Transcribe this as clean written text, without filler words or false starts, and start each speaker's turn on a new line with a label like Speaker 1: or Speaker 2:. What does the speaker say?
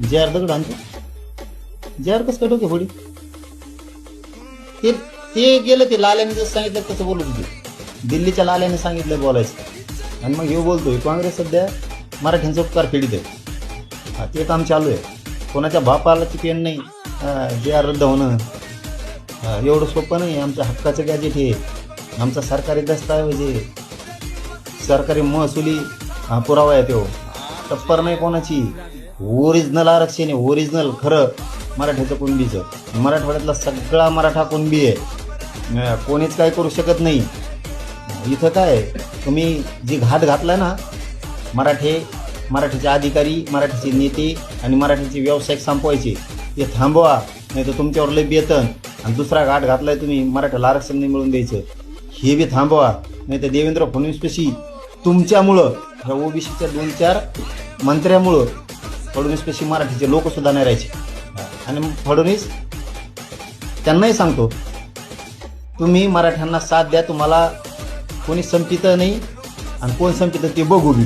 Speaker 1: जे आर दगड आणतो, जे आर कसं काय डोके फोडी? ते ते गेलं, ते लाल्याने जसं सांगितलं तसं बोलत होते. दिल्लीच्या लाल्याने सांगितलं बोलायचं, आणि मग हे बोलतोय काँग्रेस सध्या मराठ्यांचा उपकार फेडीत आहे. ते काम चालू आहे. कोणाच्या बापाला पेन नाही जे आर रद्द होणं एवढं सोपं नाही. आमच्या हक्काचं गॅजेट हे, आमचा सरकारी दस्तावेज आहे, सरकारी महसुली पुरावा आहे. तो टप्पर नाही कोणाची, ओरिजिनल आरक्षण आहे, ओरिजिनल खरं मराठ्याचं कुणबीचं. मराठवाड्यातला सगळा मराठा कुणबी आहे, कोणीच काय करू शकत नाही. इथं काय तुम्ही जी घात घातला ना, मराठीचे अधिकारी, मराठीचे नेते आणि मराठीचे व्यावसायिक संपवायचे, ते थांबवा. नाही तर तुमच्यावर लय बेतन. आणि दुसरा घाट घातलाय तुम्ही मराठ्याला आरक्षण नाही मिळून द्यायचं, हे बी थांबवा. नाही तर देवेंद्र फडणवीसपेशी तुमच्यामुळं, ह्या ओबीसीच्या 2-4 मंत्र्यामुळं फडणवीसपेशी मराठीचे लोक सुद्धा नाही राहायचे. आणि फडणवीस त्यांनाही सांगतो, तुम्ही मराठ्यांना साथ द्या, तुम्हाला कोणी संपित नाही आणि कोण संपित ते बघू बी.